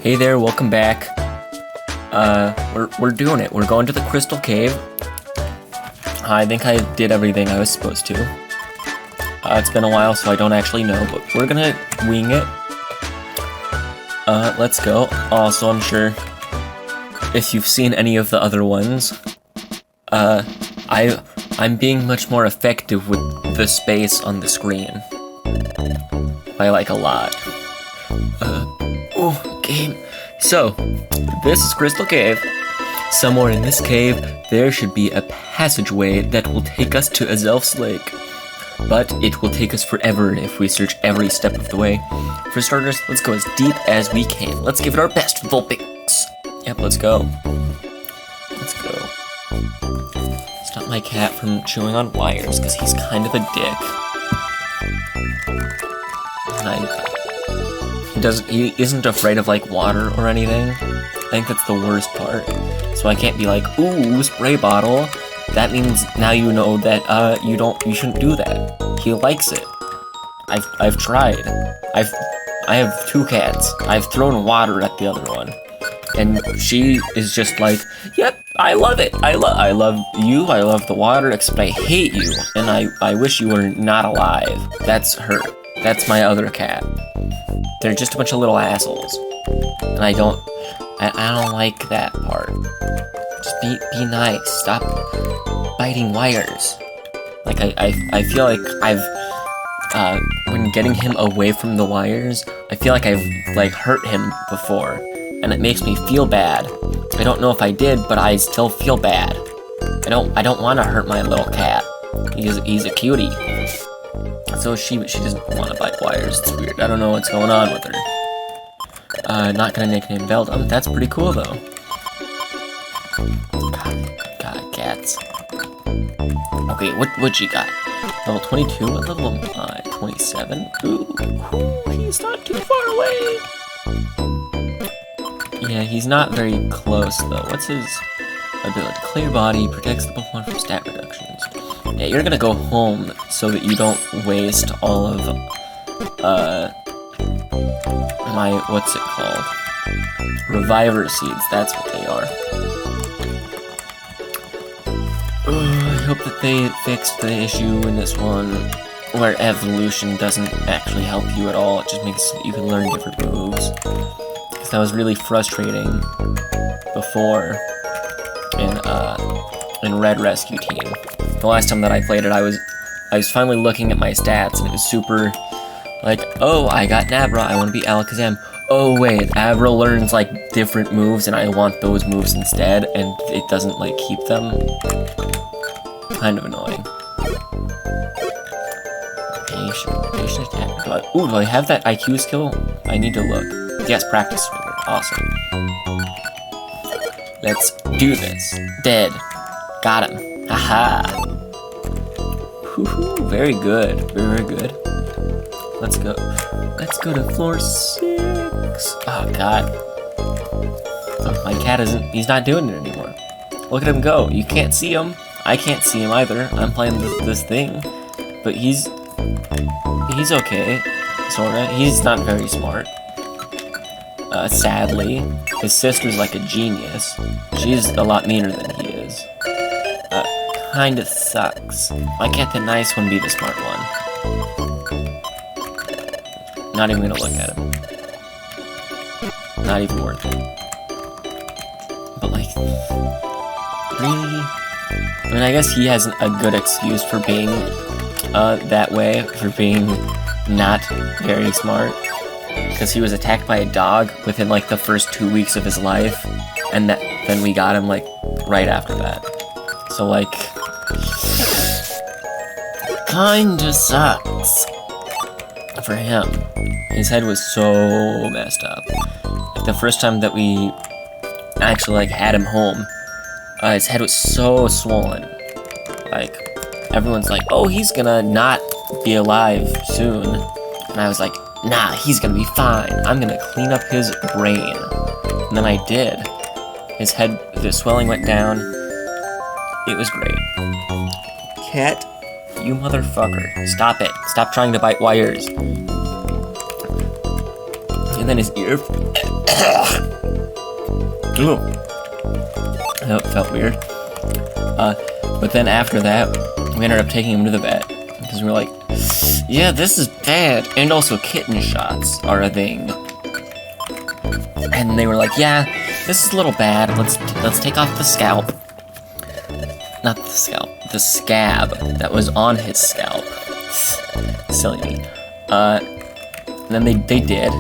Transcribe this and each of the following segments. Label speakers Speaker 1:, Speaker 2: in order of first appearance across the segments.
Speaker 1: Hey there, welcome back. We're doing it. We're going to the Crystal Cave. I think I did everything I was supposed to. It's been a while, so I don't actually know, but we're gonna wing it. Let's go. Also, I'm sure if you've seen any of the other ones, I'm being much more effective with the space on the screen. By like a lot. Game. So, this is Crystal Cave. Somewhere in this cave, there should be a passageway that will take us to Azelf's Lake. But it will take us forever if we search every step of the way. For starters, let's go as deep as we can. Let's give it our best, Vulpix. Yep, let's go. Let's go. Stop my cat from chewing on wires, because he's kind of a dick. And he isn't afraid of like water or anything. I think that's the worst part. So I can't be like, ooh, spray bottle. That means now you know that you shouldn't do that. He likes it. I've tried. I have 2 cats. I've thrown water at the other one. And she is just like, yep, I love it. I love you, I love the water, except I hate you. And I wish you were not alive. That's her. That's my other cat. They're just a bunch of little assholes. And I don't like that part. Just be nice. Stop biting wires. Like, I feel like when getting him away from the wires, I feel like I've, like, hurt him before. And it makes me feel bad. I don't know if I did, but I still feel bad. I don't want to hurt my little cat. He's a cutie. So she doesn't want to bite wires. It's weird. I don't know what's going on with her. Not gonna nickname Beldum. That's pretty cool though. God, cats. Okay, what you got? Level 22. What level am I? 27. Ooh, he's not too far away. Yeah, he's not very close though. What's his ability? Clear body protects the Pokemon from stat reductions. Yeah, you're gonna go home so that you don't waste all of, what's it called? Reviver seeds, that's what they are. I hope that they fixed the issue in this one where evolution doesn't actually help you at all, it just makes it so that you can learn different moves. Because that was really frustrating before in Red Rescue Team. The last time that I played it, I was finally looking at my stats, and it was super, like, oh, I got Nabra, I want to be Alakazam. Oh, wait, Abra learns, like, different moves, and I want those moves instead, and it doesn't, like, keep them. Kind of annoying. Patient attack. Ooh, do I have that IQ skill? I need to look. Yes, practice swinger. Awesome. Let's do this. Dead. Got him. Haha. Woohoo, very good. Very good. Let's go. Let's go to floor 6. Oh, God. Oh, my cat he's not doing it anymore. Look at him go. You can't see him. I can't see him either. I'm playing this thing. But he's okay. Sorta. He's not very smart. Sadly. His sister's like a genius. She's a lot meaner than he is. Kinda sucks. Why can't the nice one be the smart one? Not even gonna look at him. Not even worth it. But like, really? I mean, I guess he has a good excuse for being that way, for being not very smart. Because he was attacked by a dog within like the first 2 weeks of his life, and then we got him like right after that. So like, kinda sucks for him. His head was so messed up. Like the first time that we actually like had him home, his head was so swollen. Like everyone's like, oh, he's gonna not be alive soon, and I was like, nah, he's gonna be fine. I'm gonna clean up his brain. And then I did. His head, the swelling went down. It was great. Cat, you motherfucker. Stop it. Stop trying to bite wires. and then his ear. Ooh. That felt weird. But then after that, we ended up taking him to the vet because we were like, yeah, this is bad, and also kitten shots are a thing. And they were like, yeah, this is a little bad. Let's take off the scalp. Not the scalp, the scab that was on his scalp. Silly me. Then they did.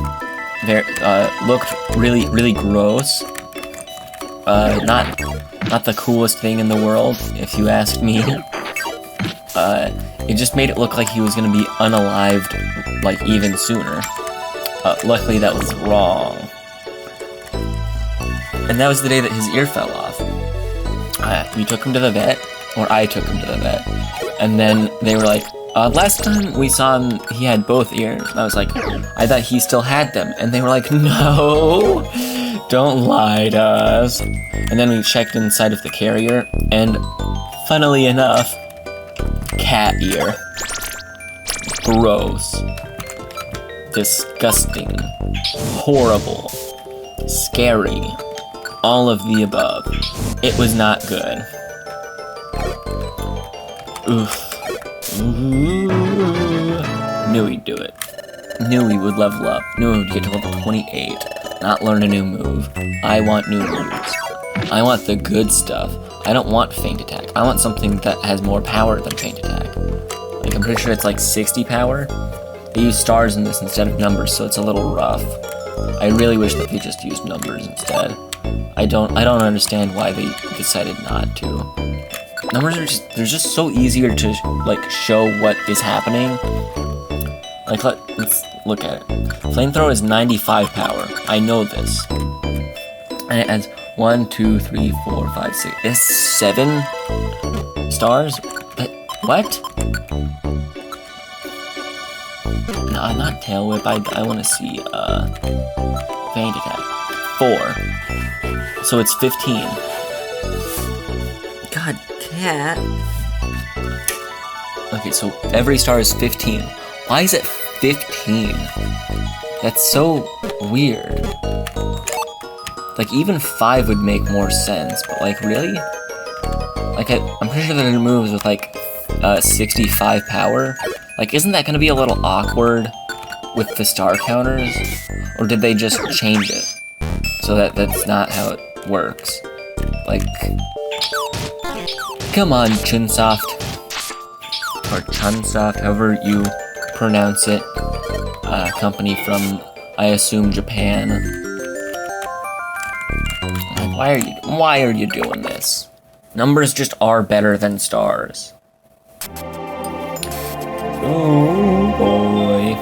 Speaker 1: They looked really gross. Not the coolest thing in the world, if you ask me. It just made it look like he was gonna be unalived, like, even sooner. Luckily that was wrong. And that was the day that his ear fell off. We took him to the vet, or I took him to the vet, and then they were like, last time we saw him, he had both ears. And I was like, I thought he still had them. And they were like, no, don't lie to us. And then we checked inside of the carrier, and funnily enough, cat ear. Gross. Disgusting. Horrible. Scary. All of the above. It was not good. Oof. Ooh. Knew he'd do it. Knew he would level up. Knew he would get to level 28. Not learn a new move. I want new moves. I want the good stuff. I don't want feint attack. I want something that has more power than feint attack. Like, I'm pretty sure it's like 60 power. They use stars in this instead of numbers, so it's a little rough. I really wish that they just used numbers instead. I don't understand why they decided not to. Numbers are they're just so easier to, like, show what is happening. Like, let's look at it. Flamethrower is 95 power. I know this. And it has 1, 2, 3, 4, 5, 6. It has 7 stars? But, what? No, not Tail Whip. I want to see, Feint Attack. 4. So it's 15. God, cat. Okay, so every star is 15. Why is it 15? That's so weird. Like, even 5 would make more sense, but, like, really? Like, I'm pretty sure that it moves with, like, 65 power. Like, isn't that gonna be a little awkward with the star counters? Or did they just change it? So that's not how it works. Like, come on, Chunsoft. Or Chunsoft, however you pronounce it. Company from, I assume, Japan. Like, why are you doing this? Numbers just are better than stars. Oh boy.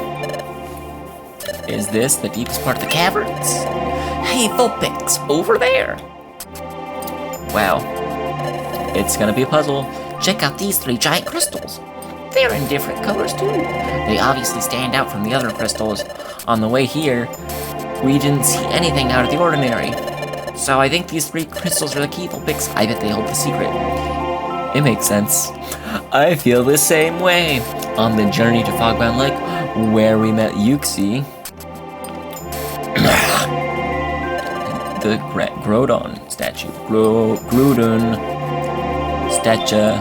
Speaker 1: Is this the deepest part of the caverns? Hey, Vulpix, over there! Wow. It's gonna be a puzzle. Check out these 3 giant crystals. They're in different colors too. They obviously stand out from the other crystals. On the way here, we didn't see anything out of the ordinary. So I think these 3 crystals are the key, Vulpix. I bet they hold the secret. It makes sense. I feel the same way. On the journey to Fogbound Lake, where we met Yuxi, the Groudon statue. Groudon statue.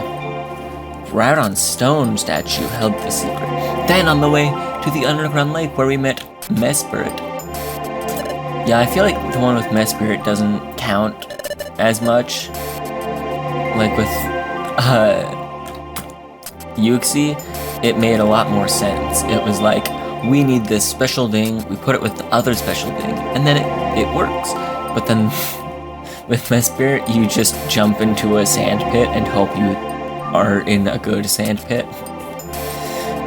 Speaker 1: Groudon stone statue held the secret. Then on the way to the underground lake where we met Mespirit. Yeah, I feel like the one with Mespirit doesn't count as much. Like with Yuxi, it made a lot more sense. It was like, we need this special thing, we put it with the other special thing, and then it works. But then with Mespirit, you just jump into a sand pit and hope you are in a good sand pit.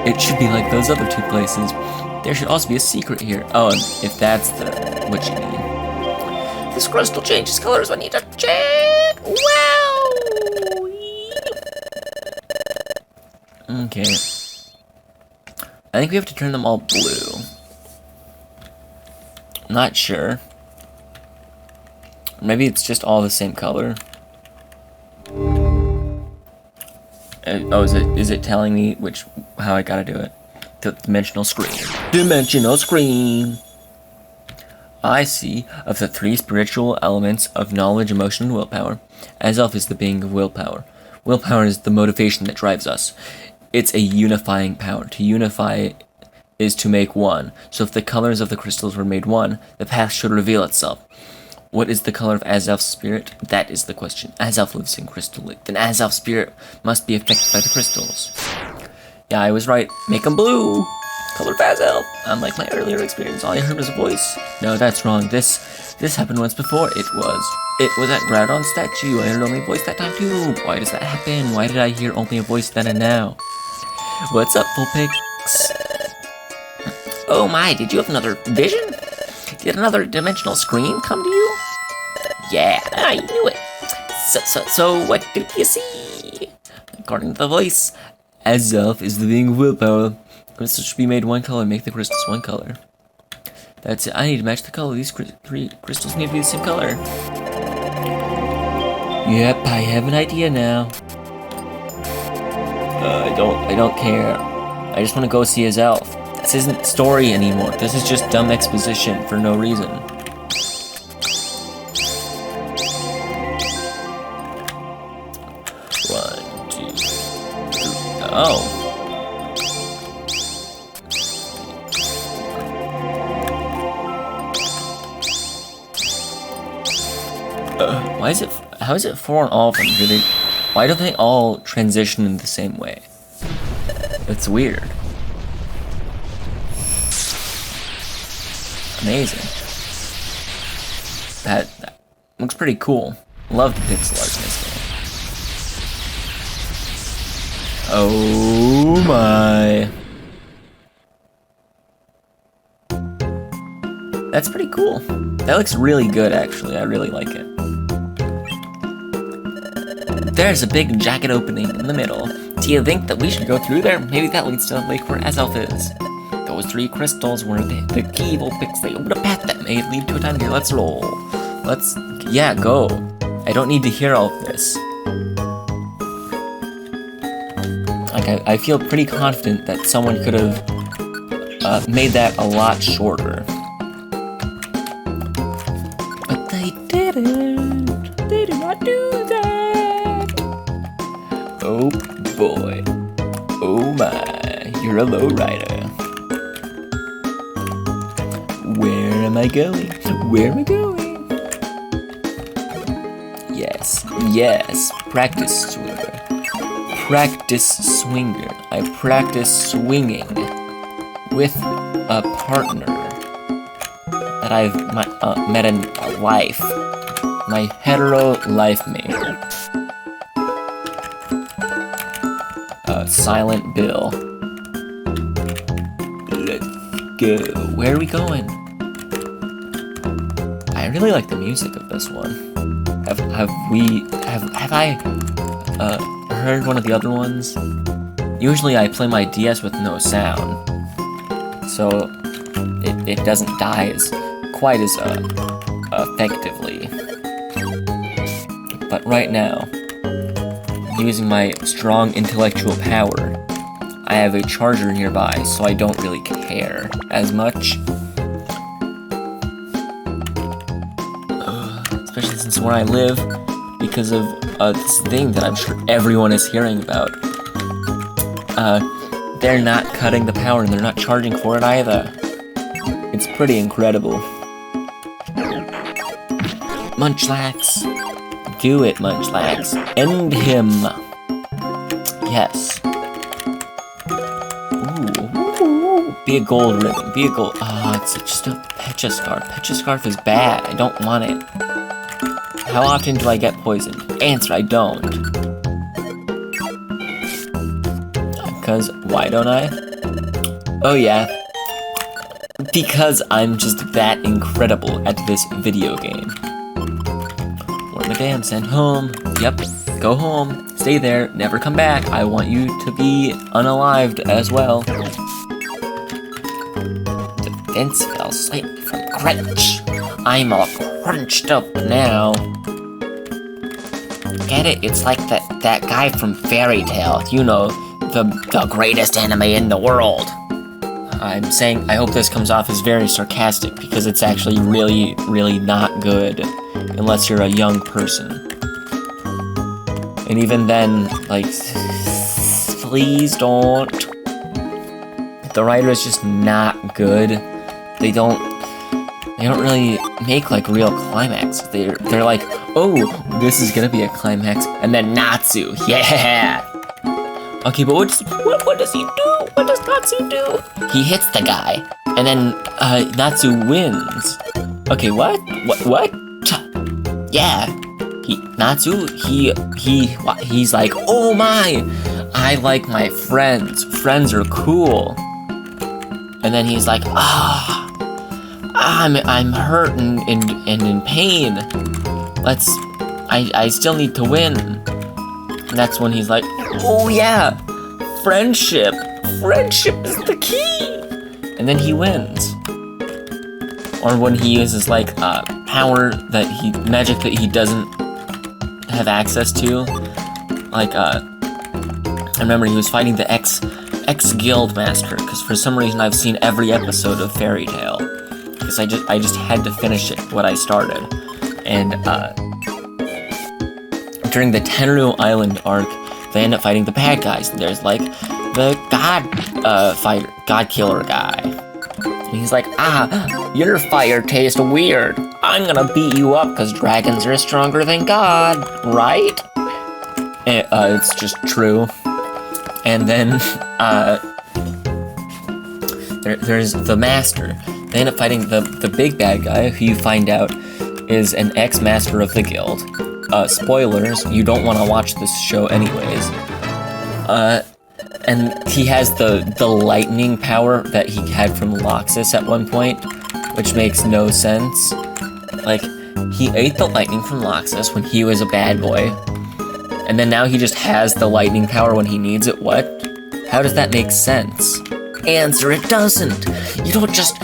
Speaker 1: It should be like those other 2 places. There should also be a secret here. Oh, and if that's what you mean. This crystal changes colors when you touch it! Wow! Okay. I think we have to turn them all blue. Not sure. Maybe it's just all the same color. Oh, is it telling me how I gotta do it? The dimensional screen. Dimensional screen! I see. Of the three spiritual elements of knowledge, emotion, and willpower, Azelf is the being of willpower. Willpower is the motivation that drives us. It's a unifying power. To unify is to make one. So if the colors of the crystals were made one, the path should reveal itself. What is the color of Azelf's spirit? That is the question. Azelf lives in Crystal Lake. Then Azelf's spirit must be affected by the crystals. Yeah, I was right. Make them blue! Color of Azelf! Unlike my earlier experience, all I heard was a voice. No, that's wrong. This happened once before. It was at Groudon's statue. I heard only a voice that time too. Why does that happen? Why did I hear only a voice then and now? What's up, Vulpix? Oh my, did you have another vision? Did another dimensional screen come to you? Yeah, I knew it. So what did you see? According to the voice, Azelf is the being of willpower. Crystals should be made one color, make the crystals one color. That's it, I need to match the color. These three crystals need to be the same color. Yep, I have an idea now. I don't care. I just want to go see Azelf. This isn't story anymore. This is just dumb exposition for no reason. One, two, three. Oh. Why is it? How is it 4 on all of them? Why don't they all transition in the same way? It's weird. Amazing. That looks pretty cool. Love the pixel art in this game. Oh my. That's pretty cool. That looks really good, actually. I really like it. There's a big jagged opening in the middle. Do you think that we should go through there? Maybe that leads to the lake where Azelf is. Those 3 crystals were the key Vulpix. They opened a path that may lead to a time here. Let's roll. Yeah, go. I don't need to hear all of this. Like, I feel pretty confident that someone could have made that a lot shorter. But they didn't. They did not do that. Oh boy. Oh my. You're a lowrider. Where am I going? Where am I going? Yes, practice swinger. Practice swinger. I practice swinging with a partner that I've met in life. My hetero life mate. Silent Bill. Let's go. Where are we going? I really like the music of this one. Have I heard one of the other ones? Usually I play my DS with no sound, so it doesn't die as quite as effectively. But right now, using my strong intellectual power, I have a charger nearby, so I don't really care as much. Especially since where I live, because of this thing that I'm sure everyone is hearing about. They're not cutting the power and they're not charging for it either. It's pretty incredible. Munchlax. Do it, Munchlax. End him. Yes. Ooh. Be a gold ribbon. Be a gold. Ah, it's just a Pecha Scarf. Pecha Scarf is bad. I don't want it. How often do I get poisoned? Answer, I don't. Because, why don't I? Oh yeah. Because I'm just that incredible at this video game. Learn the dance and home. Yep, go home. Stay there, never come back. I want you to be unalived as well. Defense fell slightly from crunch. I'm all crunched up now. Get it? It's like that guy from Fairy Tail. You know, the greatest anime in the world. I'm saying I hope this comes off as very sarcastic because it's actually really, really not good unless you're a young person. And even then, like, please don't. The writer is just not good. They don't really make like real climax. They're like, oh, this is gonna be a climax, and then Natsu, yeah. Okay, but what does he do? What does Natsu do? He hits the guy, and then Natsu wins. Okay, what? Yeah, he's like, oh my, I like my friends. Friends are cool. And then he's like, I'm hurt and in pain. I still need to win. And that's when he's like, oh yeah, friendship. Friendship is the key. And then he wins. Or when he uses like power magic that he doesn't have access to. Like I remember he was fighting the ex-guild master, because for some reason I've seen every episode of Fairy Tail. Because I just had to finish it, what I started. And during the Tenru Island arc, they end up fighting the bad guys. And there's like the god killer guy. And he's like, your fire tastes weird. I'm gonna beat you up because dragons are stronger than God, right? And, it's just true. And then there's the master. They end up fighting the big bad guy, who you find out is an ex-master of the guild. Spoilers, you don't want to watch this show anyways. And he has the lightning power that he had from Loxus at one point, which makes no sense. Like, he ate the lightning from Loxus when he was a bad boy, and then now he just has the lightning power when he needs it. What? How does that make sense? Answer, it doesn't. You don't just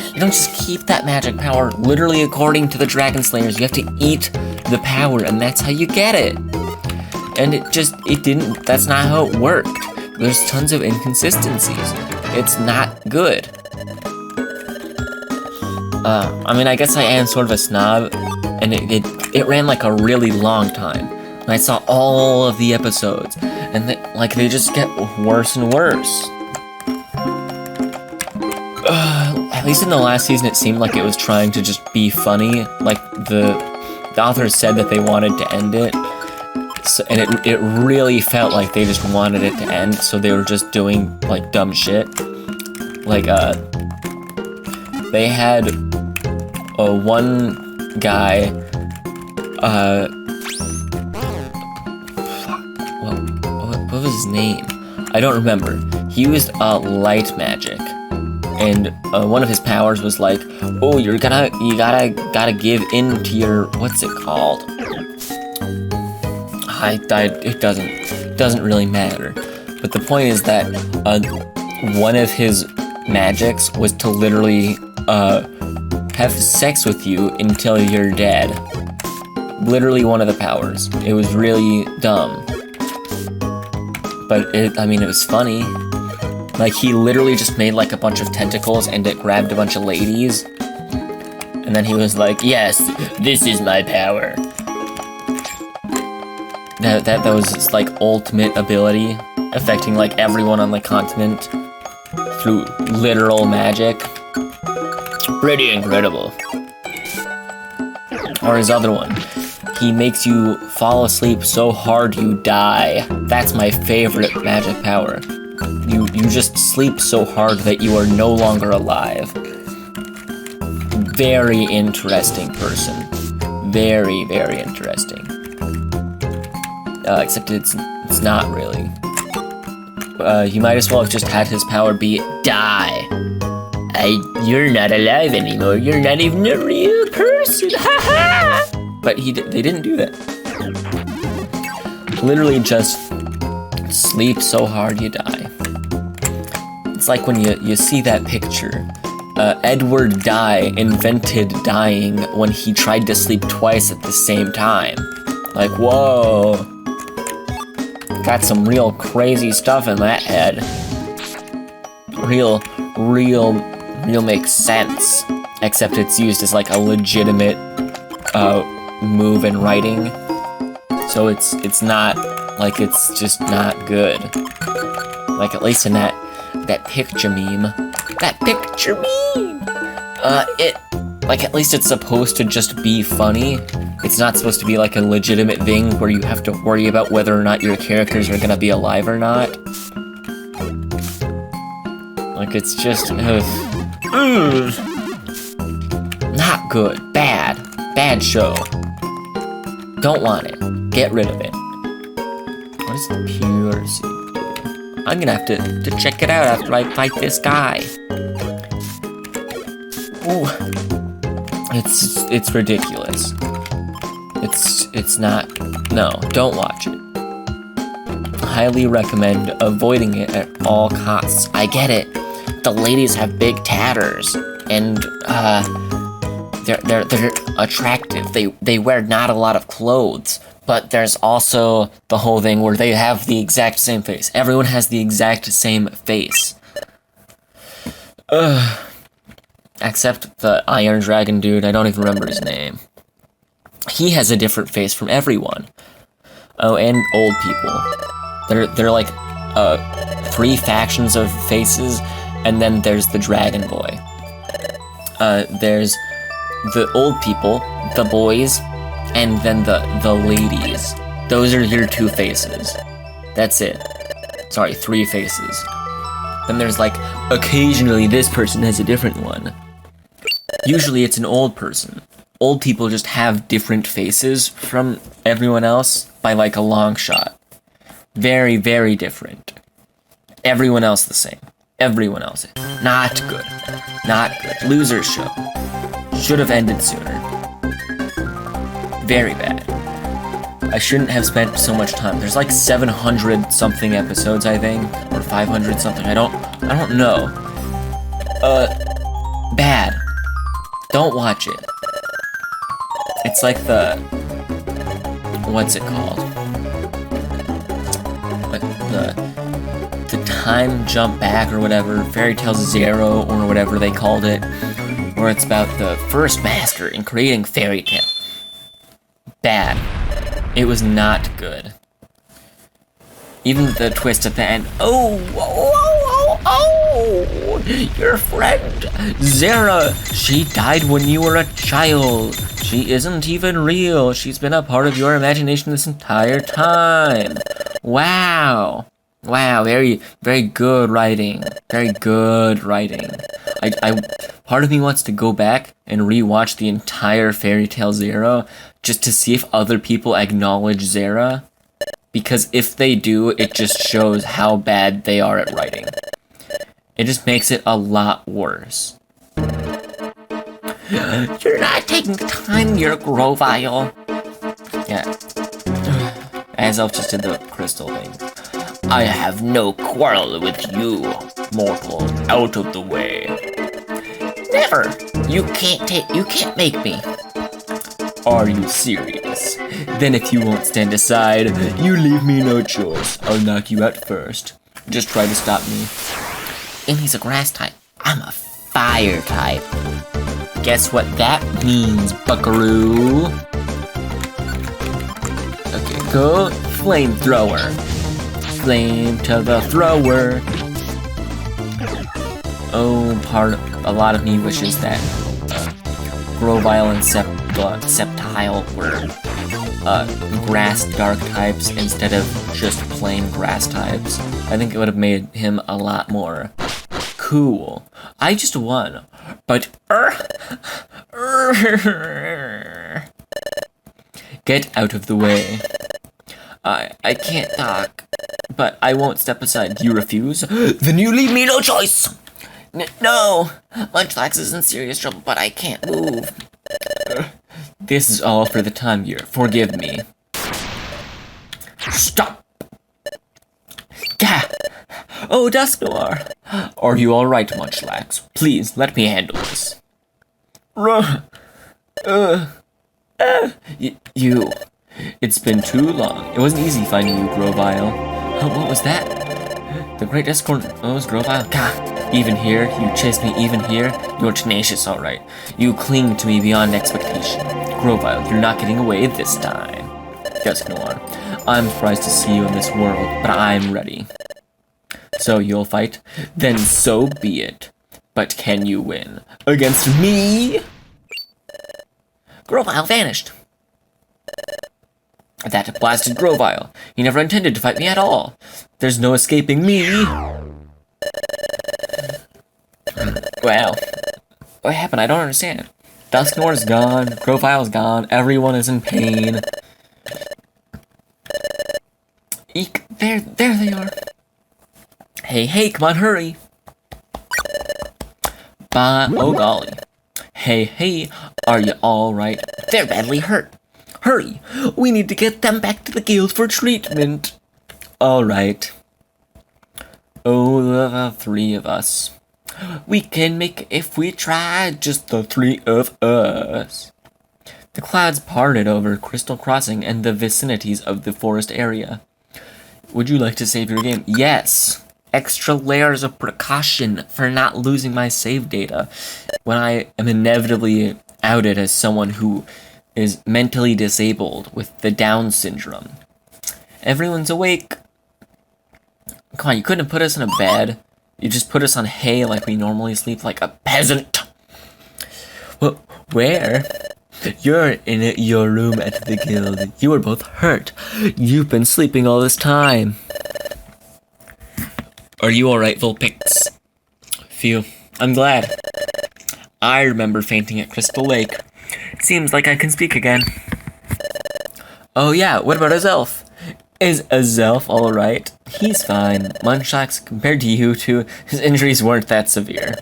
Speaker 1: keep that magic power. Literally, according to the Dragon Slayers, you have to eat the power, and that's how you get it. And that's not how it worked. There's tons of inconsistencies. It's not good. I mean, I guess I am sort of a snob, and it ran like a really long time. And I saw all of the episodes, and they just get worse and worse. At least in the last season, it seemed like it was trying to just be funny. Like, the authors said that they wanted to end it. So, and it really felt like they just wanted it to end, so they were just doing, like, dumb shit. Like, they had one guy, what was his name? I don't remember. He used light magic. And one of his powers was like, oh, you gotta give in to your, what's it called? It doesn't really matter. But the point is that one of his magics was to literally have sex with you until you're dead. Literally one of the powers. It was really dumb. But it was funny. Like, he literally just made, like, a bunch of tentacles and it grabbed a bunch of ladies. And then he was like, yes, this is my power. That was his, like, ultimate ability, affecting, like, everyone on the continent through literal magic. Pretty incredible. Or his other one. He makes you fall asleep so hard you die. That's my favorite magic power. You just sleep so hard that you are no longer alive. Very interesting person. Very, very interesting. Except it's not really. You might as well have just had his power be die. You're not alive anymore. You're not even a real person. Ha ha! But they didn't do that. Literally just sleep so hard you die. It's like when you see that picture. Edward Dye invented dying when he tried to sleep twice at the same time. Like, whoa. Got some real crazy stuff in that head. Real real makes sense, except it's used as like a legitimate move in writing. So it's not like, it's just not good. Like, at least in that picture meme. That picture meme! Like, at least it's supposed to just be funny. It's not supposed to be like a legitimate thing where you have to worry about whether or not your characters are gonna be alive or not. Like, it's just, not good. Bad show. Don't want it. Get rid of it. What is pure secret? I'm gonna have to check it out after I fight this guy. Ooh. It's ridiculous. It's not, no, don't watch it. Highly recommend avoiding it at all costs. I get it. The ladies have big tatters, and they're attractive. They wear not a lot of clothes, but there's also the whole thing where they have the exact same face. Everyone has the exact same face. Except the Iron Dragon dude, I don't even remember his name. He has a different face from everyone. Oh, and old people. They're like 3 factions of faces, and then there's the Dragon Boy. There's the old people, the boys, and then the ladies. Those are your 2 faces. That's it. Sorry, 3 faces. Then there's like, occasionally this person has a different one. Usually it's an old person. Old people just have different faces from everyone else by like a long shot. Very, very different. Everyone else the same. Everyone else. Not good. Not good. Loser show. Should have ended sooner. Very bad. I shouldn't have spent so much time. There's like 700 something episodes, I think, or 500 something. I don't know. Bad. Don't watch it. It's like the, what's it called? Like the time jump back or whatever, Fairy Tail Zero or whatever they called it, where it's about the first master in creating Fairy Tail. Bad. It was not good. Even the twist at the end. Oh, your friend, Zara, she died when you were a child. She isn't even real. She's been a part of your imagination this entire time. Wow. Wow, very, very good writing. Very good writing. Part of me wants to go back and rewatch the entire Fairy Tail Zero just to see if other people acknowledge Zara. Because if they do, it just shows how bad they are at writing. It just makes it a lot worse. You're not taking the time, you're Grovile. Yeah. Azelf just did the crystal thing. I have no quarrel with you, mortal. Out of the way. Never. You can't make me. Are you serious? Then if you won't stand aside, you leave me no choice. I'll knock you out first. Just try to stop me. And he's a grass type. I'm a fire type. Guess what that means, buckaroo? Okay, go flamethrower. Flame to the thrower. Oh, a lot of me wishes that Grovile and Sceptile were grass dark types instead of just plain grass types. I think it would have made him a lot more cool. I just won, but get out of the way. I can't talk, but I won't step aside. You refuse? Then you leave me no choice. No, Lunchbox is in serious trouble, but I can't move. This is all for the time gear. Forgive me. Stop! Gah! Oh, Dusk Noir! Are you alright, Munchlax? Please, let me handle this. You. It's been too long. It wasn't easy finding you, Grovile. Oh, what was that? The Great Escort. Oh, it was Grovile. Gah! Even here, you chased me even here, you're tenacious, alright. You cling to me beyond expectation. Grovile, you're not getting away this time. Dusknoir, I'm surprised to see you in this world, but I'm ready. So you'll fight? Then so be it. But can you win? Against me? Grovile vanished. That blasted Grovile. He never intended to fight me at all. There's no escaping me. Wow. What happened? I don't understand. Dusknoir's gone. Grovile's gone. Everyone is in pain. Eek. There they are. Hey, come on, hurry. Oh golly. Hey, are you alright? They're badly hurt. Hurry, we need to get them back to the guild for treatment. Alright. Oh, the three of us. We can make it if we try, just the three of us. The clouds parted over Crystal Crossing and the vicinities of the forest area. Would you like to save your game? Yes. Extra layers of precaution for not losing my save data when I am inevitably outed as someone who is mentally disabled with the Down syndrome. Everyone's awake. Come on, you couldn't have put us in a bed. You just put us on hay like we normally sleep, like a peasant. Well, where? You're in your room at the guild. You were both hurt. You've been sleeping all this time. Are you alright, Vulpix? Phew. I'm glad. I remember fainting at Crystal Lake. Seems like I can speak again. Oh yeah, what about Azelf? Is Azelf alright? He's fine. Munchlax, compared to you two, his injuries weren't that severe.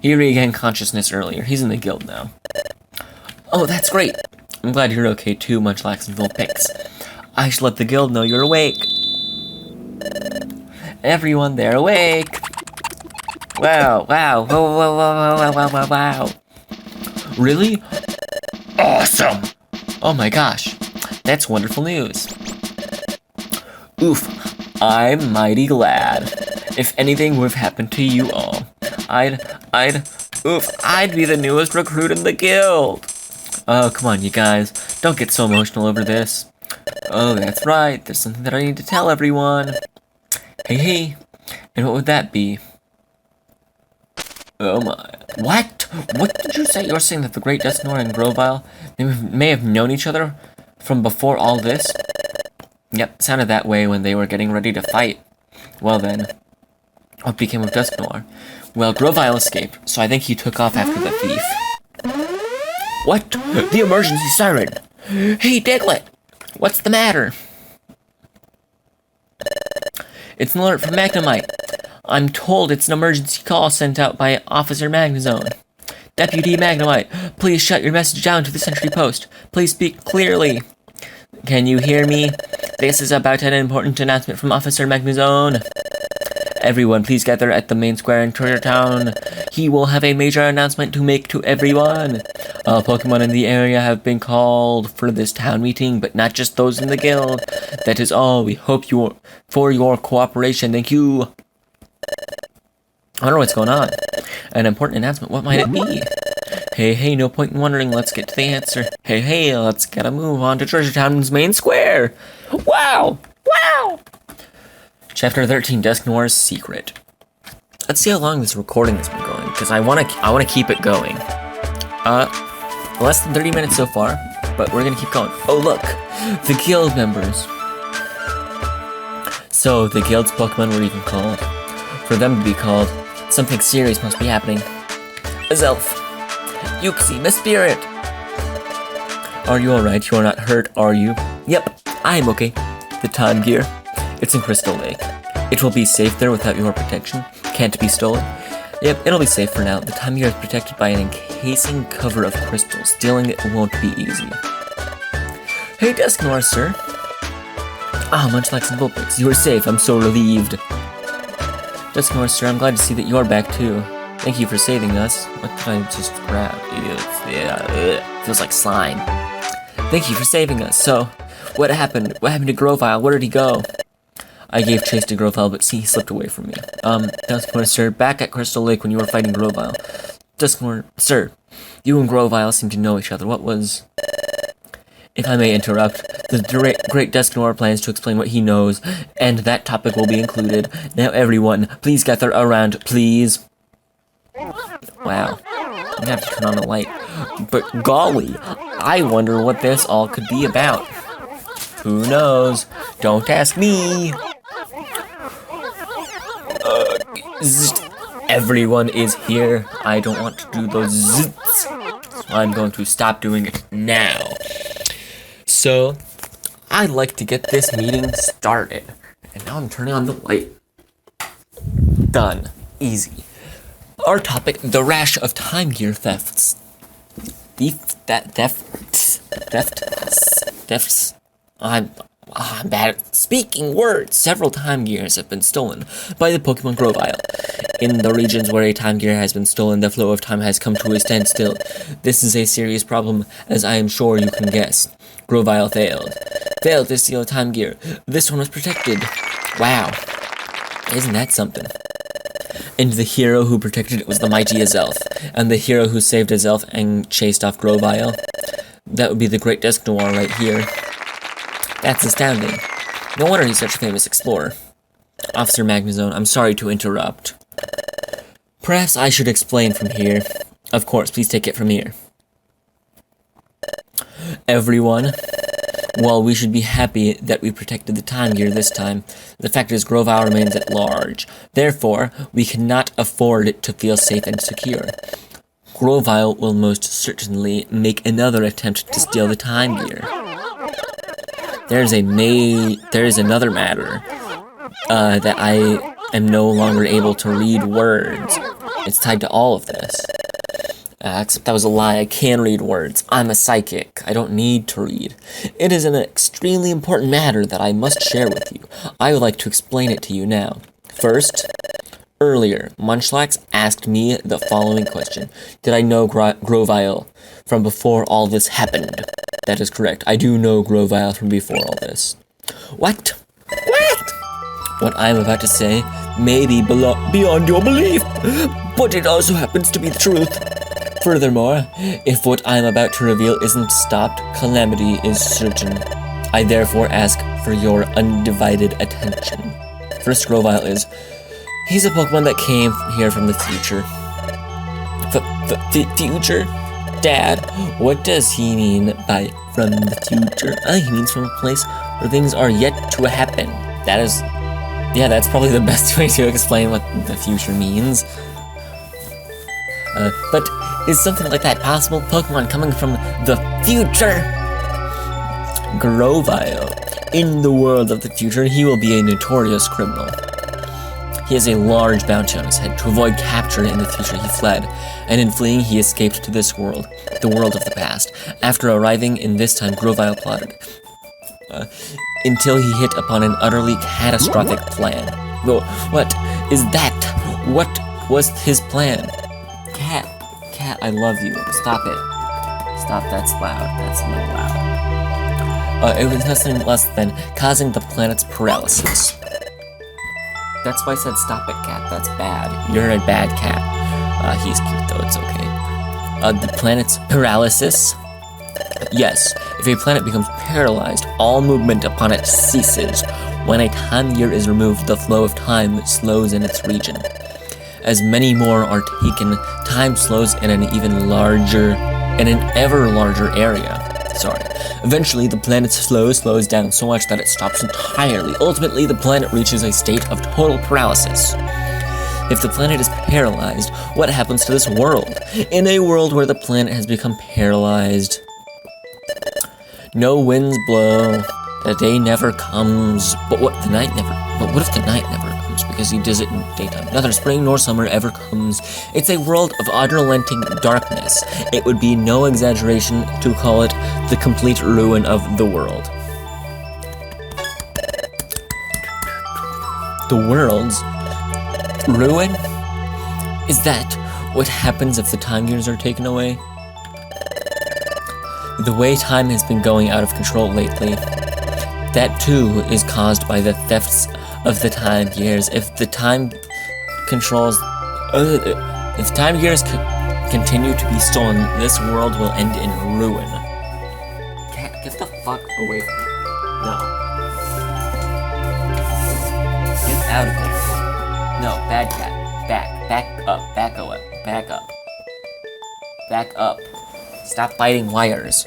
Speaker 1: He regained consciousness earlier. He's in the guild now. Oh, that's great. I'm glad you're okay too, Munchlax and Vulpix. I should let the guild know you're awake. Everyone, they're awake. Wow. Wow. Really? Awesome. Oh my gosh. That's wonderful news. Oof. I'm mighty glad. If anything would have happened to you all, I'd be the newest recruit in the guild. Oh, come on, you guys. Don't get so emotional over this. Oh, that's right. There's something that I need to tell everyone. Hey, and what would that be? Oh my. What? What did you say? You're saying that the Great Dusknoir and Grovile may have known each other from before all this? Yep, sounded that way when they were getting ready to fight. Well then, what became of Dusknoir? Well, Grovile escaped, so I think he took off after the thief. What? The emergency siren! Hey, Diglett! What's the matter? It's an alert from Magnemite. I'm told it's an emergency call sent out by Officer Magnezone. Deputy Magnemite, please shut your message down to the sentry post. Please speak clearly. Can you hear me? This is about an important announcement from Officer Magnezone. Everyone, please gather at the main square in Treasure Town. He will have a major announcement to make to everyone. All Pokemon in the area have been called for this town meeting, but not just those in the guild. That is all. We hope for your cooperation. Thank you. I wonder what's going on. An important announcement. What might it be? Hey, no point in wondering. Let's get to the answer. Hey, let's get a move on to Treasure Town's main square. Wow. Chapter 13, Dusknoir's Secret. Let's see how long this recording has been going, because I want to keep it going. Less than 30 minutes so far, but we're gonna keep going. Oh look, the guild members. So the guild's Pokemon were even called. For them to be called, something serious must be happening. Azelf, Uxie, Mespirit. Are you alright? You are not hurt, are you? Yep, I am okay. The time gear. It's in Crystal Lake. It will be safe there without your protection. Can't be stolen. Yep, it'll be safe for now. The time gear is protected by an encasing cover of crystal. Stealing it won't be easy. Hey, Dusknoir, sir. Ah, Munchlax and Vulpix, you are safe. I'm so relieved. Dusknoir, sir, I'm glad to see that you're back too. Thank you for saving us. What did I just grab? Feels like slime. Thank you for saving us. So, what happened? What happened to Grovile? Where did he go? I gave chase to Grovile, but see, he slipped away from me. Duskmore, sir, back at Crystal Lake when you were fighting Grovile. Duskmore, sir, you and Grovile seem to know each other. What was... If I may interrupt, the Great Dusknor plans to explain what he knows, and that topic will be included. Now everyone, please gather around, please. Wow. I'm gonna have to turn on the light. But golly, I wonder what this all could be about. Who knows? Don't ask me. Everyone is here. I don't want to do those zits, so I'm going to stop doing it now. So, I'd like to get this meeting started. And now I'm turning on the light. Done. Easy. Our topic, the rash of Time Gear thefts. Thefts. I'm bad at speaking words. Several Time Gears have been stolen by the Pokemon Grovile. In the regions where a Time Gear has been stolen, the flow of time has come to a standstill. This is a serious problem, as I am sure you can guess. Grovile failed to steal a Time Gear. This one was protected. Wow. Isn't that something? And the hero who protected it was the mighty Azelf. And the hero who saved Azelf and chased off Grovile, that would be the Great Dusknoir right here. That's astounding. No wonder he's such a famous explorer. Officer Magnezone, I'm sorry to interrupt. Perhaps I should explain from here. Of course, please take it from here. Everyone, while we should be happy that we protected the Time Gear this time, the fact is Grovile remains at large. Therefore, we cannot afford to feel safe and secure. Grovile will most certainly make another attempt to steal the Time Gear. There is another matter, that I am no longer able to read words. It's tied to all of this. Except that was a lie. I can read words. I'm a psychic. I don't need to read. It is an extremely important matter that I must share with you. I would like to explain it to you now. First, earlier, Munchlax asked me the following question. Did I know Grovile from before all this happened? That is correct. I do know Grovile from before all this. What? What I am about to say may be beyond your belief, but it also happens to be the truth. Furthermore, if what I am about to reveal isn't stopped, calamity is certain. I therefore ask for your undivided attention. First, Grovile he's a Pokemon that came here from the future. Future? Dad, what does he mean by from the future? He means from a place where things are yet to happen. That's probably the best way to explain what the future means. But is something like that possible? Pokemon coming from the future? Grovile. In the world of the future, he will be a notorious criminal. He has a large bounty on his head. To avoid capture in the future, he fled, and in fleeing, he escaped to this world, the world of the past. After arriving in this time, Grovile plotted, until he hit upon an utterly catastrophic plan. What is that? What was his plan? Cat, I love you. Stop it. Stop, that's loud. That's a little loud. It was nothing less than causing the planet's paralysis. That's why I said stop it, Cat. That's bad. You're a bad cat. He's cute though, it's okay. The planet's paralysis? Yes, if a planet becomes paralyzed, all movement upon it ceases. When a time gear is removed, the flow of time slows in its region. As many more are taken, time slows in an ever larger area. Eventually, the planet's flow slows down so much that it stops entirely. Ultimately, the planet reaches a state of total paralysis. If the planet is paralyzed, what happens to this world? In a world where the planet has become paralyzed, no winds blow, the day never comes, but what if the night never comes, because he does it in daytime? Neither spring nor summer ever comes. It's a world of unrelenting darkness. It would be no exaggeration to call it the complete ruin of the world. The world's ruin? Is that what happens if the time gears are taken away? The way time has been going out of control lately, that too is caused by the thefts of the time gears. If the time controls, if time gears continue to be stolen, this world will end in ruin. Cat, get the fuck away from me. No. Get out of here. No, bad cat. Back up. Back up. Stop biting wires.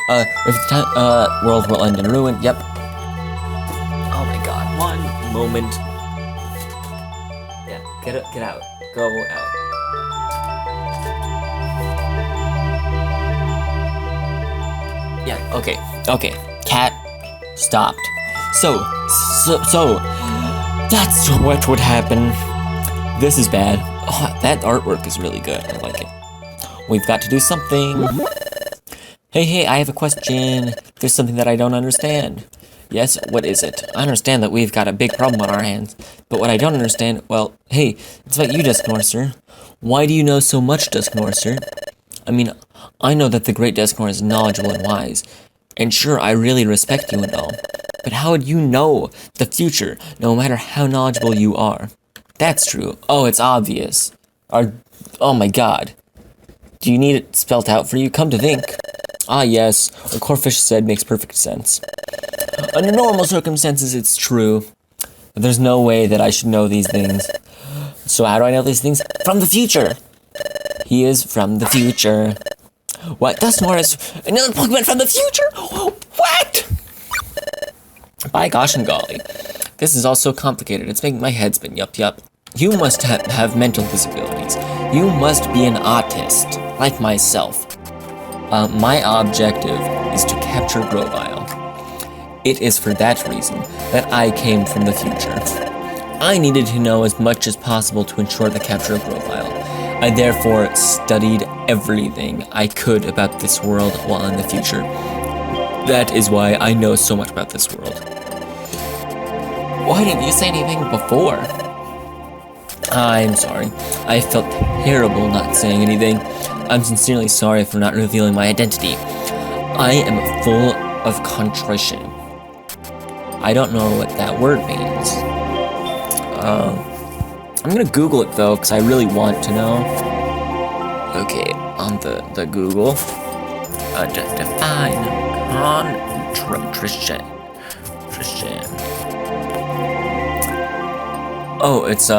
Speaker 1: If the time, world will end in ruin, yep. Oh my god, one moment. Yeah, get out. Go out. Yeah, okay. Cat stopped. So, that's what would happen. This is bad. Oh, that artwork is really good. I like it. We've got to do something. Hey, I have a question. There's something that I don't understand. Yes, what is it? I understand that we've got a big problem on our hands, but what I don't understand, well, hey, it's about you, Dusknorser. Why do you know so much, Dusknorser? I mean, I know that the Great Dusknor is knowledgeable and wise, and sure, I really respect you and all, but how would you know the future, no matter how knowledgeable you are? That's true. Oh, it's obvious. Oh my god. Do you need it spelt out for you? Come to think. Ah, yes, what Corfish said makes perfect sense. Under normal circumstances, it's true. But there's no way that I should know these things. So how do I know these things? From the future! He is from the future. What? Dusknor is another Pokemon from the future? What? By gosh and golly. This is all so complicated. It's making my head spin. Yup. You must have mental disabilities. You must be an autist, like myself. My objective is to capture Grovyle. It is for that reason that I came from the future. I needed to know as much as possible to ensure the capture of Grovyle. I therefore studied everything I could about this world while in the future. That is why I know so much about this world. Why didn't you say anything before? I'm sorry. I felt terrible not saying anything. I'm sincerely sorry for not revealing my identity. I am full of contrition. I don't know what that word means. I'm gonna Google it though, because I really want to know. Okay, on the Google. Define contrition. Oh, it's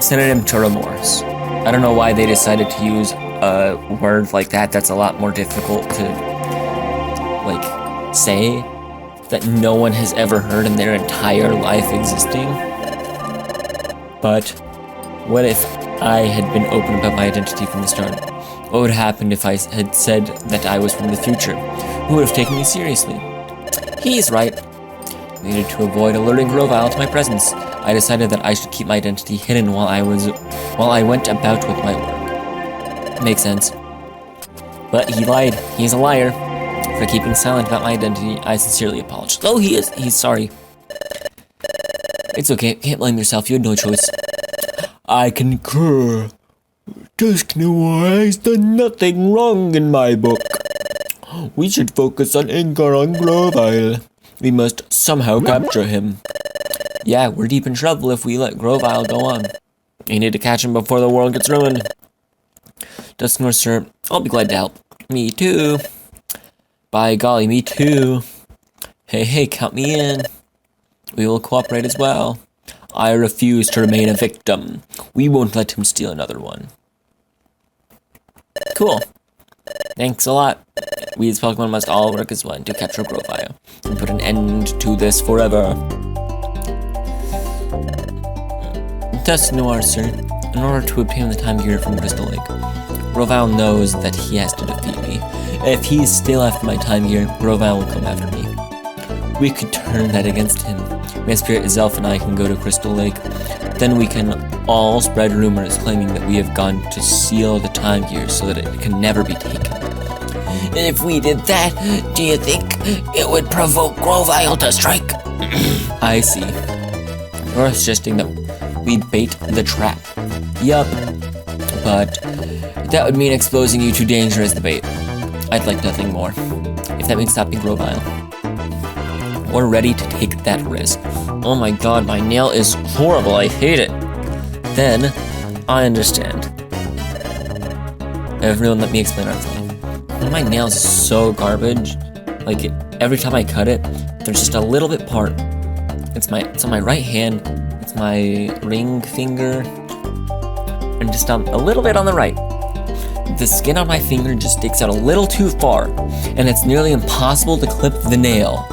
Speaker 1: synonym to remorse. I don't know why they decided to use a word like that. That's a lot more difficult to, like, say, that no one has ever heard in their entire life existing. But what if I had been open about my identity from the start? What would happen if I had said that I was from the future? Who would have taken me seriously? He's right. I needed to avoid alerting Grovyle to my presence. I decided that I should keep my identity hidden while I went about with my work. Makes sense. But he lied. He's a liar. For keeping silent about my identity, I sincerely apologize. Oh, he's sorry. It's okay. Can't blame yourself. You had no choice. I concur. Dusknoir has done nothing wrong in my book. We should focus on Ingar on Grovyle. We must somehow capture him. Yeah, we're deep in trouble if we let Grovyle go on. We need to catch him before the world gets ruined. Dusknoir, sir, I'll be glad to help. Me too. By golly, me too. Hey, count me in. We will cooperate as well. I refuse to remain a victim. We won't let him steal another one. Cool. Thanks a lot. We as Pokemon must all work as one to capture Grovyle and put an end to this forever. Dusknoir, sir, in order to obtain the time gear from Crystal Lake, Grovyle knows that he has to defeat me. If he's still after my time gear, Grovyle will come after me. We could turn that against him. Mespirit, Zelf, and I can go to Crystal Lake. Then we can all spread rumors claiming that we have gone to seal the time gear so that it can never be taken. And if we did that, do you think it would provoke Grovyle to strike? I see. You're suggesting that we bait the trap. Yup. But that would mean exposing you to danger as the bait. I'd like nothing more. If that means stopping Grovyle. We're ready to take that risk. Oh my god, my nail is horrible, I hate it. Then, I understand. Everyone let me explain everything. One of my nails is so garbage. Like, every time I cut it, there's just a little bit part. It's on my right hand, it's my ring finger, and just a little bit on the right. The skin on my finger just sticks out a little too far, and it's nearly impossible to clip the nail.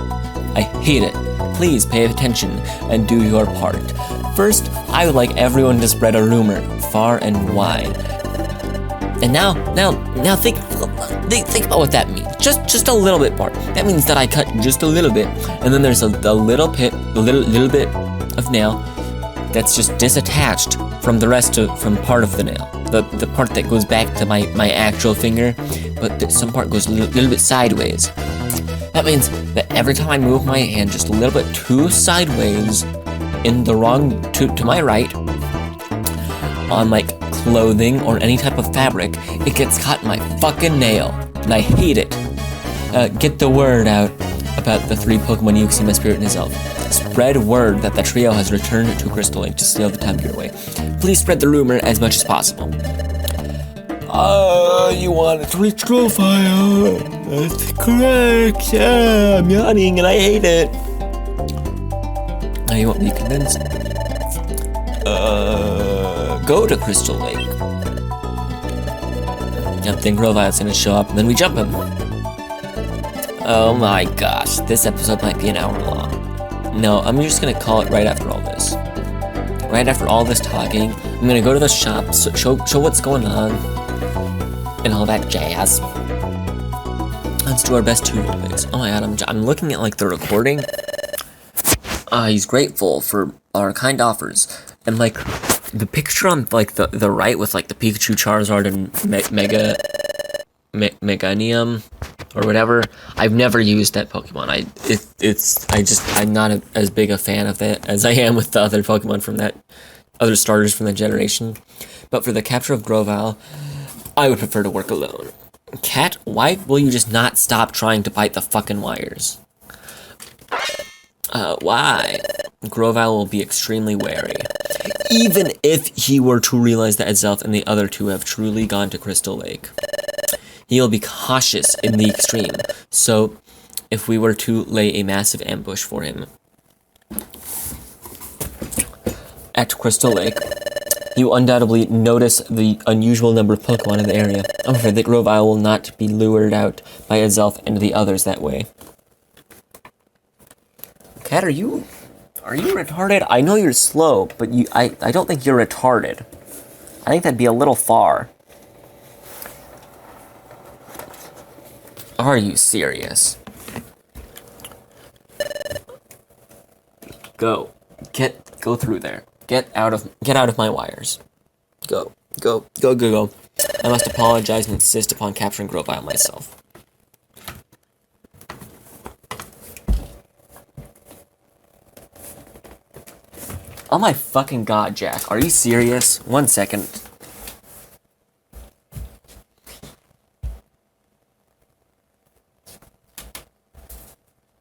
Speaker 1: I hate it. Please pay attention and do your part. First, I would like everyone to spread a rumor far and wide. And now think about what that means. Just a little bit part. That means that I cut just a little bit, and then there's a little bit of nail that's just disattached from the rest from part of the nail. The part that goes back to my actual finger, but some part goes a little bit sideways. That means that every time I move my hand just a little bit too sideways in the wrong to my right on like clothing or any type of fabric, it gets caught in my fucking nail, and I hate it. Get the word out about the 3 Pokemon Uxie, Mespirit, and his elf. Spread word that the trio has returned to Crystal Lake to steal the time gear away. Please spread the rumor as much as possible. You want it to reach Grovyle. That's correct. Yeah, I'm yawning and I hate it. Now you won't be convinced. Go to Crystal Lake. Yep, then Grovyle's gonna show up and then we jump him. Oh my gosh, this episode might be an hour long. No, I'm just gonna call it right after all this. Right after all this talking, I'm gonna go to the shop, show what's going on, and all that jazz. Let's do our best 2 roleplays. Oh my god, I'm looking at like the recording. He's grateful for our kind offers, and like the picture on like the right with like the Pikachu, Charizard, and Meganium or whatever. I've never used that Pokemon. I'm not as big a fan of it as I am with the other Pokemon from that other starters from that generation. But for the capture of Grovyle, I would prefer to work alone. Cat, why will you just not stop trying to bite the fucking wires? Why? Grovyle will be extremely wary. Even if he were to realize that Azelf and the other 2 have truly gone to Crystal Lake. He'll be cautious in the extreme, so if we were to lay a massive ambush for him at Crystal Lake, he will undoubtedly notice the unusual number of Pokemon in the area. I'm afraid that Grovyle will not be lured out by Azelf and the others that way. Cat, are you retarded? I know you're slow, but I don't think you're retarded. I think that'd be a little far. Are you serious? Go through there. Get out of my wires. Go. I must apologize and insist upon capturing Grovyle myself. Oh my fucking god, Jack. Are you serious? 1 second.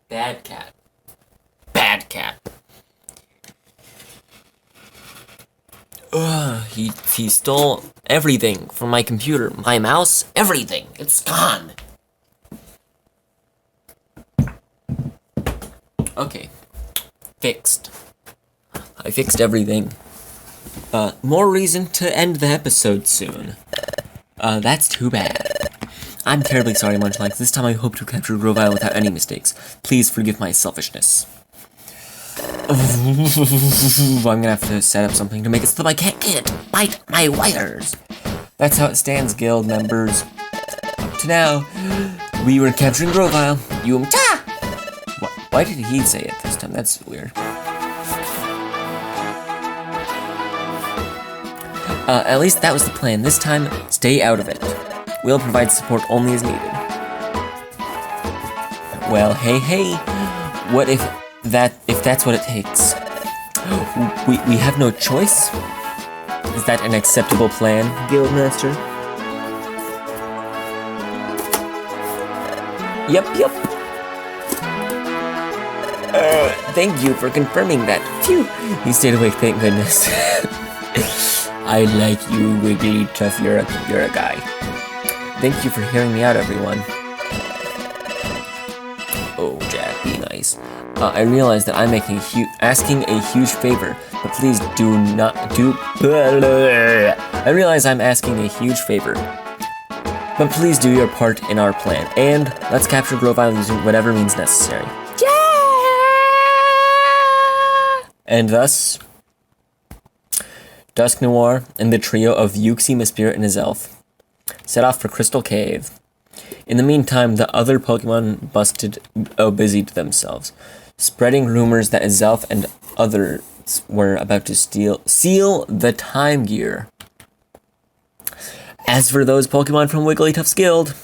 Speaker 1: Bad cat. Bad cat. He stole everything from my computer. My mouse, everything. It's gone. Okay. Fixed. I fixed everything. More reason to end the episode soon. That's too bad. I'm terribly sorry, Munchlax. This time I hope to capture Grovyle without any mistakes. Please forgive my selfishness. I'm gonna have to set up something to make it so that my cat can't bite my wires. That's how it stands, guild members. Up to now, we were capturing Grovyle. Yum-ta! Why did he say it this time? That's weird. At least that was the plan. This time, stay out of it. We'll provide support only as needed. Well, hey, what if that's what it takes? We have no choice? Is that an acceptable plan, Guildmaster? Yep. Thank you for confirming that. Phew. He stayed awake, thank goodness. I like you, Wiggly Tough. You're a guy. Thank you for hearing me out, everyone. Oh, Jack, be nice. I realize that I'm asking a huge favor, but please do not do. I realize I'm asking a huge favor, but please do your part in our plan, and let's capture Grovyle using whatever means necessary. And thus, Dusk Noir and the trio of Yuxi, Mespirit, and his elf set off for Crystal Cave. In the meantime, the other Pokemon busied themselves, spreading rumors that Azelf and others were about to seal the Time Gear. As for those Pokemon from Wigglytuff's Guild,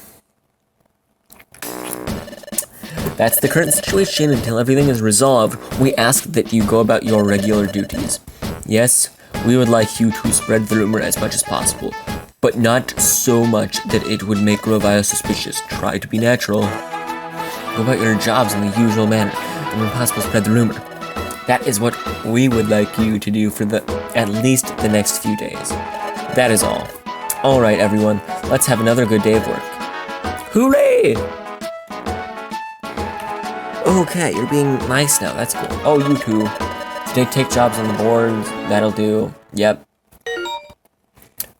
Speaker 1: that's the current situation. Until everything is resolved, we ask that you go about your regular duties. Yes, we would like you to spread the rumor as much as possible, but not so much that it would make Grovyle suspicious. Try to be natural. Go about your jobs in the usual manner, and when possible spread the rumor. That is what we would like you to do for at least the next few days. That is all. Alright everyone, let's have another good day of work. Hooray! Okay, you're being nice now, that's cool. Oh, you too. Take jobs on the boards, that'll do. Yep.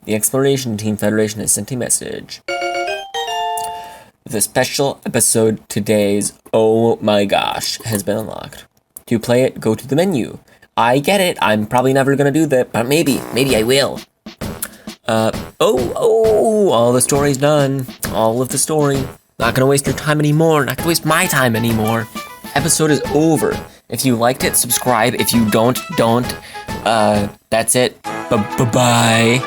Speaker 1: The Exploration Team Federation has sent a message. The special episode today's Oh My Gosh has been unlocked. To play it, go to the menu. I get it, I'm probably never gonna do that, but maybe I will. All the story's done. All of the story. Not gonna waste your time anymore, not gonna waste my time anymore. Episode is over. If you liked it, subscribe. If you don't. That's it. Bye-bye.